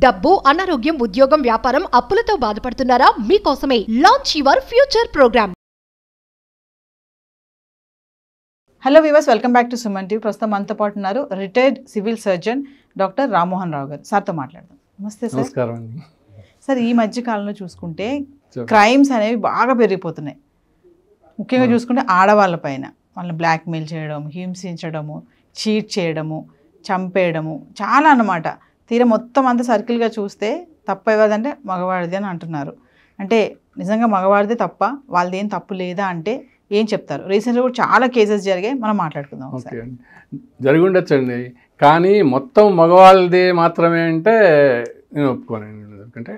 డబ్బు, అనారోగ్యం, ఉద్యోగం, వ్యాపారం, అప్పులతో బాధపడుతున్నారా? మీకోసమే launch your future program. Hello viewers, welcome back to Suman TV. ప్రస్తుతం మనతో పాటు ఉన్నారు retired civil surgeon doctor Rammohan Rao గారు. సార్తో మాట్లాడదాం. నమస్తే సార్. నమస్కారం అండి. సార్, ఈ మధ్య కాలంలో చూసుకుంటే క్రైమ్స్ అనేవి బాగా పెరిగిపోతున్నాయి. ముఖ్యంగా చూసుకుంటే ఆడవాళ్ళ పైన వాళ్ళని బ్లాక్మెయిల్ చేయడం, హింసించడము, చీట్ చేయడము, చంపేయడము చాలా అన్నమాట. తీరా మొత్తం అంతా సర్కిల్గా చూస్తే తప్పు ఎవరిదంటే మగవాడిది అని అంటున్నారు. అంటే నిజంగా మగవాడిదే తప్ప, వాళ్ళది ఏం తప్పు లేదా అంటే ఏం చెప్తారు? రీసెంట్గా కూడా చాలా కేసెస్ జరిగాయి, మనం మాట్లాడుకుందాం. ఓకే అండి, జరిగి ఉండొచ్చండి. కానీ మొత్తం మగవాళ్ళది మాత్రమే అంటే నేను ఒప్పుకోనండి. ఎందుకంటే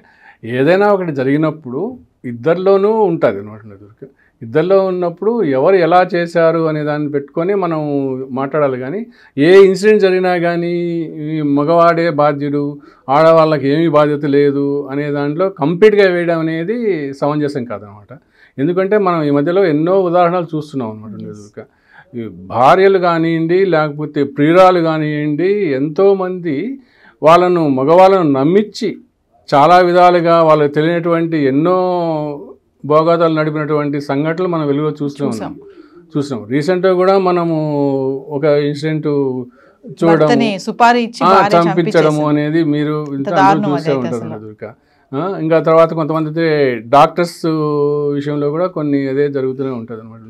ఏదైనా ఒకటి జరిగినప్పుడు ఇద్దరిలోనూ ఉంటుంది అనమాట. ఇద్దరిలో ఉన్నప్పుడు ఎవరు ఎలా చేశారు అనే దాన్ని పెట్టుకొని మనం మాట్లాడాలి. కానీ ఏ ఇన్సిడెంట్ జరిగినా కానీ మగవాడే బాధ్యుడు, ఆడవాళ్ళకి ఏమీ బాధ్యత లేదు అనే దాంట్లో కంప్లీట్గా వేయడం అనేది సమంజసం కాదనమాట. ఎందుకంటే మనం ఈ మధ్యలో ఎన్నో ఉదాహరణలు చూస్తున్నాం అనమాట. భార్యలు కానివ్వండి, లేకపోతే ప్రియురాలు కానివ్వండి, ఎంతోమంది మగవాళ్ళను నమ్మించి చాలా విధాలుగా వాళ్ళకి తెలియనటువంటి ఎన్నో భోగాతాలు నడిపినటువంటి సంఘటనలు మనం వెలుగులో చూస్తున్నాం. రీసెంట్గా కూడా మనము ఒక ఇన్సిడెంట్ చూడడం, చంపించడము అనేది మీరు చూసే ఉంటారు. ఇంకా తర్వాత కొంతమంది అయితే డాక్టర్స్ విషయంలో కూడా కొన్ని అదే జరుగుతూనే ఉంటుంది అనమాట.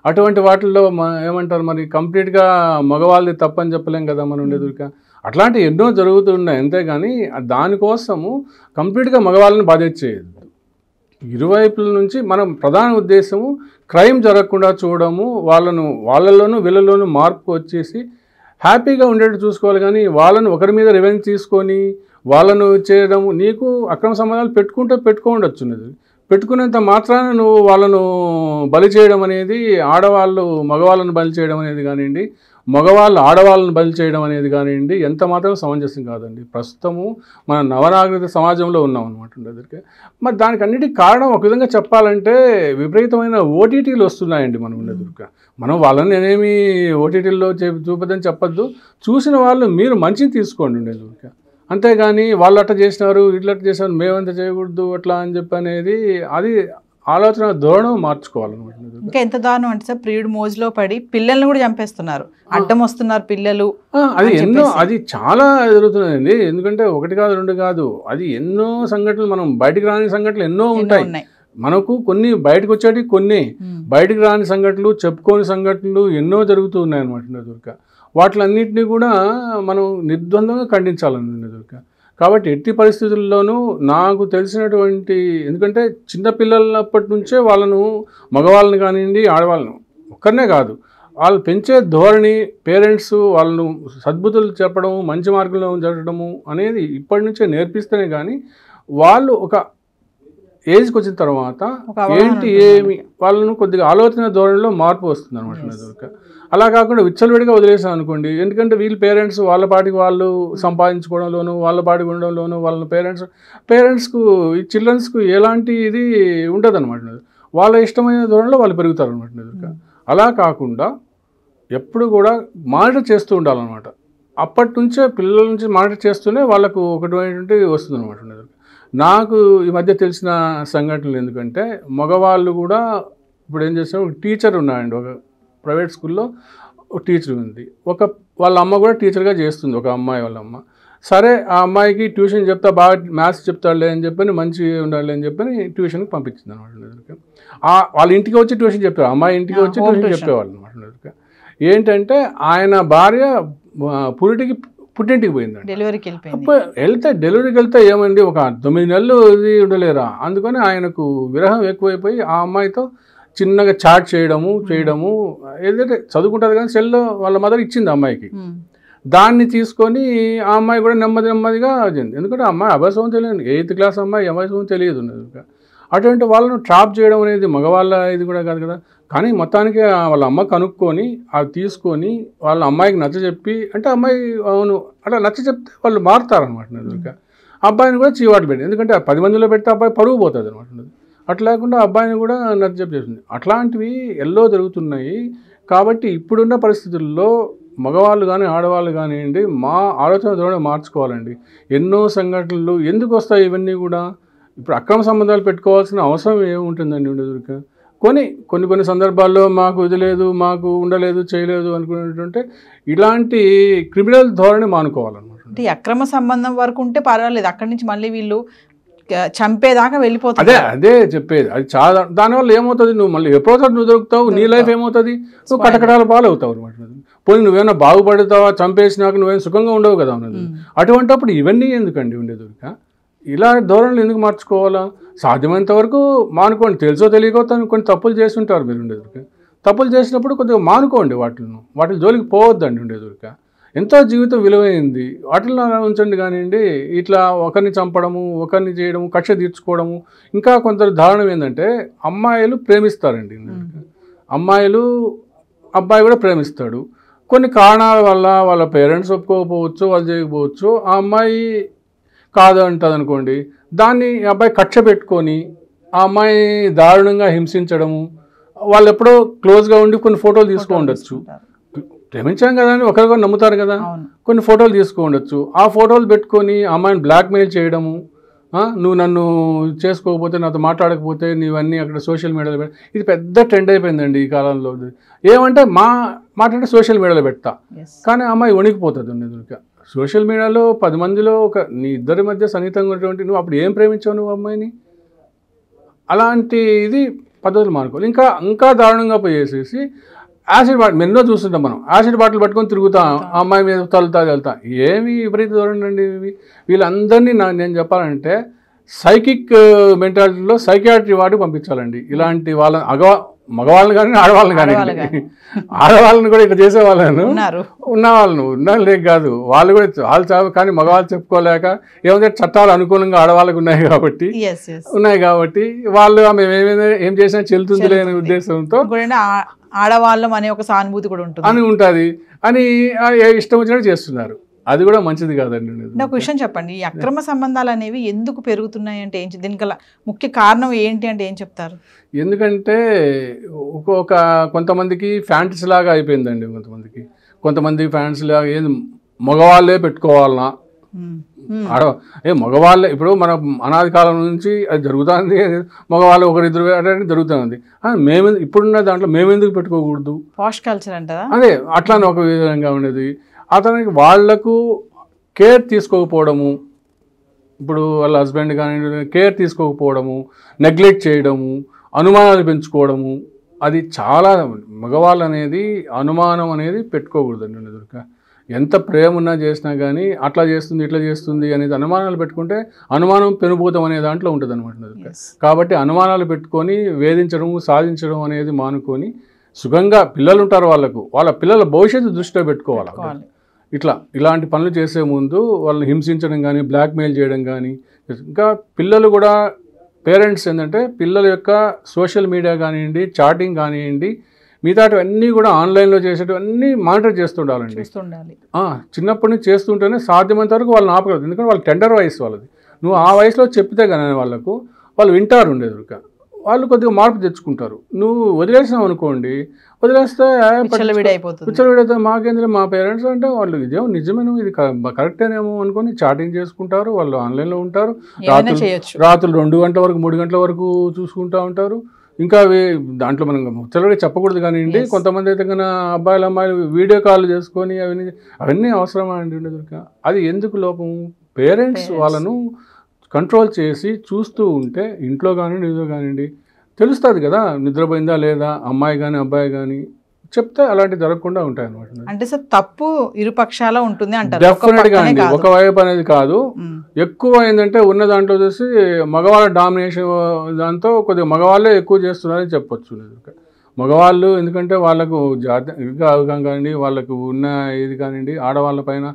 అటువంటి వాటిల్లో ఏమంటారు మరి, కంప్లీట్గా మగవాళ్ళది తప్పని చెప్పలేం కదా మనం ఉండేదుక. అట్లాంటివి ఎన్నో జరుగుతున్నాయి. అంతేగాని దానికోసము కంప్లీట్గా మగవాళ్ళని బాధ్యత చేయదు. ఇరువైపుల నుంచి మనం ప్రధాన ఉద్దేశము క్రైమ్ జరగకుండా చూడడము, వాళ్ళలోనూ వీళ్ళలోనూ మార్పు వచ్చేసి హ్యాపీగా ఉండేట్టు చూసుకోవాలి. కానీ వాళ్ళను ఒకరి మీద రివెంజ్ తీసుకొని వాళ్ళను చేయడము, నీకు అక్రమ సంబంధాలు పెట్టుకోండొచ్చు. పెట్టుకునేంత మాత్రాన నువ్వు వాళ్ళను బలి చేయడం అనేది, ఆడవాళ్ళు మగవాళ్ళను బలి చేయడం అనేది కానివ్వండి, మగవాళ్ళు ఆడవాళ్ళను బలి చేయడం అనేది కానివ్వండి, ఎంత మాత్రం సమంజసం కాదండి. ప్రస్తుతము మన నవనాగరిక సమాజంలో ఉన్నాం అనమాట. మరి దానికి అన్నిటికీ కారణం ఒక విధంగా చెప్పాలంటే విపరీతమైన ఓటీటీలు వస్తున్నాయండి మనం ఉండేదుక. మనం వాళ్ళని నేనేమి ఓటీటీల్లో చూపదని చెప్పొద్దు. చూసిన వాళ్ళు మీరు మంచిని తీసుకోండి ఉండేదుక. అంతేగాని వాళ్ళు అట్లా చేసినారు, ఇట్లా చేసినారు, మేమంతా చేయకూడదు అట్లా అని చెప్పి అనేది, అది ఆలోచన ధోరణం మార్చుకోవాలన్నమాట. ఇంకా ఎంత దారుణం అంటే సార్, ప్రియుడు మోజులో పడి పిల్లల్ని కూడా చంపేస్తున్నారు, అడ్డం వస్తున్నారు పిల్లలు. అది చాలా జరుగుతుందండి. ఎందుకంటే ఒకటి కాదు, రెండు కాదు, అది ఎన్నో సంఘటనలు, మనం బయటకు రాని సంఘటనలు ఎన్నో ఉంటాయి. మనకు కొన్ని బయటకు వచ్చేటి, కొన్ని బయటకు రాని సంఘటనలు, చెప్పుకోని సంఘటనలు ఎన్నో జరుగుతూ ఉన్నాయి అనమాట. వాటిలన్నింటినీ కూడా మనం నిర్ద్వందంగా ఖండించాలన్నమాట. కాబట్టి ఎట్టి పరిస్థితుల్లోనూ నాకు తెలిసినటువంటి, ఎందుకంటే చిన్నపిల్లలప్పటి నుంచే మగవాళ్ళని కానివ్వండి, ఆడవాళ్ళను ఒక్కరినే కాదు, వాళ్ళు పెంచే ధోరణి, పేరెంట్స్ వాళ్ళను సద్బుద్ధులు చెప్పడము, మంచి మార్గంలో జరగడము అనేది ఇప్పటి నుంచే నేర్పిస్తేనే కానీ వాళ్ళు ఒక ఏజ్కి వచ్చిన తర్వాత ఏమి వాళ్ళను కొద్దిగా ఆలోచన ధోరణిలో మార్పు వస్తుంది అనమాట. అలా కాకుండా విచ్చలవిడిగా వదిలేసాం అనుకోండి. ఎందుకంటే వీళ్ళ పేరెంట్స్ వాళ్ళ పాటికి వాళ్ళు సంపాదించుకోవడంలోనూ, వాళ్ళ పాటికి ఉండడంలోనూ, వాళ్ళ పేరెంట్స్కు ఈ చిల్డ్రన్స్కు ఎలాంటి ఇది ఉంటుంది అనమాట. వాళ్ళ ఇష్టమైన ధోరణిలో వాళ్ళు పెరుగుతారు అనమాట. అలా కాకుండా ఎప్పుడు కూడా మానిటర్ చేస్తూ ఉండాలన్నమాట. అప్పటి నుంచే పిల్లల నుంచి మానిటర్ చేస్తూనే వాళ్ళకు ఒకటి వస్తుంది అనమాట. నాకు ఈ మధ్య తెలిసిన సంఘటనలు, ఎందుకంటే మగవాళ్ళు కూడా ఇప్పుడు ఏం చేస్తున్నారు, ఒక టీచర్ ఉన్నాయండి, ఒక ప్రైవేట్ స్కూల్లో ఒక టీచర్ ఉంది. వాళ్ళ అమ్మ కూడా టీచర్గా చేస్తుంది, ఒక అమ్మాయి వాళ్ళ అమ్మ. సరే, ఆ అమ్మాయికి ట్యూషన్ చెప్తా, బాగా మ్యాథ్స్ చెప్తాడులే అని చెప్పని, మంచి ఉండాలి అని చెప్పని ట్యూషన్కి పంపించింది అనమాట. వాళ్ళ ఇంటికి వచ్చి ట్యూషన్ చెప్పారు, అమ్మాయి ఇంటికి వచ్చి ట్యూషన్ చెప్పేవాళ్ళు అనమాట. ఏంటంటే ఆయన భార్య పుట్టింటికి పోయిందండి, డెలివరీకి వెళ్తే ఏమండి, ఒక 9 నెలలు ఇది ఉండలేరా. అందుకని ఆయనకు విరహం ఎక్కువైపోయి ఆ అమ్మాయితో చిన్నగా చాట్ చేయడము ఏదైతే చదువుకుంటుంది కానీ సెల్లో వాళ్ళ మదర్ ఇచ్చింది అమ్మాయికి. దాన్ని తీసుకొని ఆ అమ్మాయి కూడా నెమ్మదిగా వచ్చింది. ఎందుకంటే అమ్మాయి అభ్యాసం తెలియదు, 8th క్లాస్ అమ్మాయి అభ్యాసం తెలియదు. అటువంటి వాళ్ళను ట్రాప్ చేయడం అనేది మగవాళ్ళ ఇది కూడా కాదు కదా. కానీ మొత్తానికి వాళ్ళ అమ్మ కనుక్కొని అవి తీసుకొని వాళ్ళ అమ్మాయికి నచ్చజెప్పి, అంటే అమ్మాయి అవును అట్లా నచ్చజెప్తే వాళ్ళు మారుతారనమాట. అబ్బాయిని కూడా చీవాట్లు పెట్టి, ఎందుకంటే 10 మందిలో పెడితే అబ్బాయి పరుగు పోతుంది అనమాట. అట్లా లేకుండా అబ్బాయిని కూడా నచ్చజెప్పేస్తుంది. అట్లాంటివి ఎల్లో జరుగుతున్నాయి. కాబట్టి ఇప్పుడున్న పరిస్థితుల్లో మగవాళ్ళు కానీ ఆడవాళ్ళు కానివ్వండి మా ఆలోచన ధోరణి మార్చుకోవాలండి. ఎన్నో సంఘటనలు ఎందుకు వస్తాయి ఇవన్నీ కూడా. ఇప్పుడు అక్రమ సంబంధాలు పెట్టుకోవాల్సిన అవసరం ఏముంటుందండి ఉండేదొరిక. కొన్ని సందర్భాల్లో మాకు ఇది లేదు, మాకు ఉండలేదు, చేయలేదు అనుకునేటంటే ఇలాంటి క్రిమినల్ ధోరణి మానుకోవాలన్నమాట. అంటే అక్రమ సంబంధం వరకు ఉంటే పర్వాలేదు, అక్కడి నుంచి మళ్ళీ వీళ్ళు చంపేదాకా వెళ్ళిపోతుంది. అదే చెప్పేది. అది చాలా దానివల్ల ఏమవుతుంది, నువ్వు మళ్ళీ ఎప్పుడవుతావు నువ్వు దొరుకుతావు, నీ లైఫ్ ఏమవుతుంది, నువ్వు కటకటాల పాలవుతావు అనమాట. పోనీ నువ్వేమైనా బాగుపడతావా, చంపేసినాక నువ్వేమైనా సుఖంగా ఉండవు కదా అన్నది. అటువంటిప్పుడు ఇవన్నీ ఎందుకండి ఉండేదొరిక. ఇలా ధోరణులు ఎందుకు మార్చుకోవాలా? సాధ్యమైనంత వరకు మానుకోండి. తెలుసో తెలియకో కొన్ని తప్పులు చేస్తుంటారు మీరు ఉండేదొరిక. తప్పులు చేసినప్పుడు కొద్దిగా మానుకోండి, వాటి జోలికి పోవద్దండి ఉండేదొరిక. ఎంతో జీవితం విలువైంది, వాటిల్లో ఉంచండి. కానివ్వండి ఇట్లా ఒకరిని చంపడము, ఒకరిని చేయడము, కక్ష తీర్చుకోవడము. ఇంకా కొందరు దారుణం ఏంటంటే అమ్మాయిలు ప్రేమిస్తారండి. అమ్మాయిలు అబ్బాయి కూడా ప్రేమిస్తాడు. కొన్ని కారణాల వల్ల వాళ్ళ పేరెంట్స్ ఒప్పుకోకపోవచ్చు, వాళ్ళు చేయకపోవచ్చు. ఆ అమ్మాయి కాదు అంటుంది అనుకోండి, దాన్ని అబ్బాయి కక్ష పెట్టుకొని ఆ అమ్మాయి దారుణంగా హింసించడము. వాళ్ళు ఎప్పుడో క్లోజ్గా ఉండి కొన్ని ఫోటోలు తీసుకో ఉండొచ్చు, ప్రేమించాం కదా అని ఒకరికొకరు నమ్ముతారు కదా, కొన్ని ఫోటోలు తీసుకో ఉండొచ్చు. ఆ ఫోటోలు పెట్టుకొని అమ్మాయిని బ్లాక్మెయిల్ చేయడము. నువ్వు నన్ను చేసుకోకపోతే, నాతో మాట్లాడకపోతే నీవన్నీ అక్కడ సోషల్ మీడియాలో ఇది పెద్ద ట్రెండ్ అయిపోయిందండి ఈ కాలంలో. ఏమంటే మాట్లాడే సోషల్ మీడియాలో పెడతా, కానీ అమ్మాయి వణికిపోతుంది ఉండేది. సోషల్ మీడియాలో 10 మందిలో నీ ఇద్దరి మధ్య సన్నిహితంగా ఉన్నటువంటి నువ్వు అప్పుడు ఏం ప్రేమించావు నువ్వు అమ్మాయిని? అలాంటి ఇది పద్ధతులు మానుకోవాలి. ఇంకా దారుణంగా పోయేసేసి యాసిడ్ బాటిల్ ఎన్నో చూస్తుంటాం మనం. యాసిడ్ బాటిల్ పట్టుకొని తిరుగుతాం, ఆ అమ్మాయి మీద వెళ్తాం. ఏమి విపరీత ధోరణి అండి వీళ్ళందరినీ. నేను చెప్పాలంటే సైకిక్ మెంటాలిటీలో సైకియాట్రీ వాడికి పంపించాలండి. ఇలాంటి మగవాళ్ళని కానీ ఆడవాళ్ళని కానీ, ఆడవాళ్ళని కూడా ఇట్లా చేసే వాళ్ళను ఉన్నవాళ్ళే కాదు, వాళ్ళు కూడా చాలు. కానీ మగవాళ్ళు చెప్పుకోలేక ఏమంటే చట్టాలు అనుకూలంగా ఆడవాళ్ళకు ఉన్నాయి కాబట్టి వాళ్ళు మేము ఏం చేసినా చెల్లుతుందిలే అనే ఉద్దేశంతో ఆడవాళ్ళం అనే ఒక సానుభూతి కూడా ఉంటుంది అని ఇష్టం వచ్చినట్టు చేస్తున్నారు. అది కూడా మంచిది కాదండి. నాకు విషయం చెప్పండి, ఈ అక్రమ సంబంధాలు అనేవి ఎందుకు పెరుగుతున్నాయి అంటే దీనికి ముఖ్య కారణం ఏంటి అంటే ఏం చెప్తారు? ఎందుకంటే కొంతమందికి ఫ్యాంటసీ లాగా అయిపోయిందండి. కొంతమంది ఫ్యాంటసీ లాగా ఏంది మగవాళ్ళే పెట్టుకోవాలన్నా, మగవాళ్ళే. ఇప్పుడు మన అనాది కాలం నుంచి అది జరుగుతుంది, మగవాళ్ళు ఒకరిద్దరు జరుగుతుంది. ఇప్పుడున్న దాంట్లో మేమెందుకు పెట్టుకోకూడదు? పాష్ కల్చర్ అంటారా? అదే అట్లానే ఒక విధంగా ఉండేది. అతనికి వాళ్లకు కేర్ తీసుకోకపోవడము, ఇప్పుడు వాళ్ళ హస్బెండ్ కానీ కేర్ తీసుకోకపోవడము, నెగ్లెక్ట్ చేయడము, అనుమానాలు పెంచుకోవడము. అది చాలా మగవాళ్ళు అనేది అనుమానం అనేది పెట్టుకోకూడదండి ఎదురుక. ఎంత ప్రేమ ఉన్నా చేసినా కానీ అట్లా చేస్తుంది ఇట్లా చేస్తుంది అనేది అనుమానాలు పెట్టుకుంటే అనుమానం పెనుభూతం అనే దాంట్లో ఉంటుంది అనమాట. కాబట్టి అనుమానాలు పెట్టుకొని వేధించడం సాధించడం అనేది మానుకొని సుఖంగా పిల్లలు ఉంటారు, వాళ్ళ పిల్లల భవిష్యత్తు దృష్టిలో పెట్టుకోవాలి. ఇలాంటి పనులు చేసే ముందు వాళ్ళని హింసించడం కానీ బ్లాక్మెయిల్ చేయడం కానీ. ఇంకా పిల్లలు కూడా పేరెంట్స్ ఏంటంటే పిల్లల యొక్క సోషల్ మీడియా కానివ్వండి, చాటింగ్ కానివ్వండి, మిగతావన్నీ కూడా ఆన్లైన్లో చేసేటివన్నీ మానిటర్ చేస్తుండాలండి. చిన్నప్పటి నుంచి చేస్తుంటేనే సాధ్యమైనంత వరకు వాళ్ళని ఆపగలదు. ఎందుకంటే వాళ్ళ టెండర్ వయసు వాళ్ళది. నువ్వు ఆ వయసులో చెప్తే కానీ వాళ్ళు వింటారు ఉండేది. వాళ్ళు కొద్దిగా మార్పు తెచ్చుకుంటారు. నువ్వు వదిలేసినావు అనుకోండి, వదిలేస్తే విచ్చలవిడైతే మాకేంద్ర మా పేరెంట్స్ అంటే వాళ్ళు ఇదేమో నిజమేమో ఇది కరెక్టేనేమో అనుకొని చాటింగ్ చేసుకుంటారు. వాళ్ళు ఆన్లైన్లో ఉంటారు, రాత్రులు 2 గంటల వరకు 3 గంటల వరకు చూసుకుంటూ ఉంటారు. ఇంకా దాంట్లో మనం ముచ్చలవిడి చెప్పకూడదు కానివ్వండి. కొంతమంది అయితే కన్నా అమ్మాయిలు వీడియో కాల్ చేసుకొని అవన్నీ అవసరమా అండి ఉండేది. అది ఎందుకు లోపం? పేరెంట్స్ వాళ్ళను కంట్రోల్ చేసి చూస్తూ ఉంటే ఇంట్లో కానివ్వండి ఇదో కానివ్వండి తెలుస్తుంది కదా, నిద్రపోయిందా లేదా అమ్మాయి కానీ అబ్బాయి కానీ చెప్తే అలాంటివి జరగకుండా ఉంటాయి అనమాట. అంటే సార్ తప్పు ఇరుపక్షాల ఉంటుంది అంటారు. డెఫినెట్గా అండి, ఒక వైపు అనేది కాదు. ఎక్కువ ఏంటంటే ఉన్న దాంట్లో చూసి మగవాళ్ళ డామినేషన్ దాంతో కొద్దిగా మగవాళ్ళే ఎక్కువ చేస్తున్నారని చెప్పొచ్చు. మగవాళ్ళు ఎందుకంటే వాళ్ళకు అవగాహన కానివ్వండి, వాళ్ళకు ఉన్న ఇది కానివ్వండి, ఆడవాళ్ళ పైన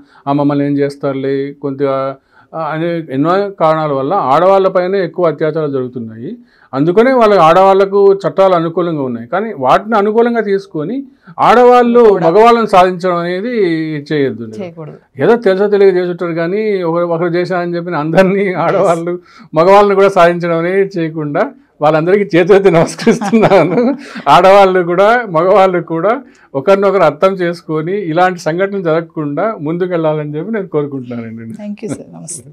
మమ్మల్ని ఏం చేస్తారులే కొద్దిగా అనే ఎన్నో కారణాల వల్ల ఆడవాళ్ళపైనే ఎక్కువ అత్యాచారాలు జరుగుతున్నాయి. అందుకనే ఆడవాళ్లకు చట్టాలు అనుకూలంగా ఉన్నాయి. కానీ వాటిని అనుకూలంగా తీసుకొని ఆడవాళ్ళు మగవాళ్ళని సాధించడం అనేది చేయొద్దు. ఏదో తెలుసో తెలియక చేస్తుంటారు కానీ ఒకరు చేశారని చెప్పిన అందరినీ ఆడవాళ్ళు మగవాళ్ళని కూడా సాధించడం అనేది చేయకుండా వాళ్ళందరికీ చేతులెత్తి నమస్కరిస్తున్నాను. ఆడవాళ్ళు కూడా మగవాళ్ళు కూడా ఒకరినొకరు అర్థం చేసుకొని ఇలాంటి సంఘటనలు జరగకుండా ముందుకు వెళ్ళాలని చెప్పి నేను కోరుకుంటున్నానండి. Thank you sir. నమస్తే.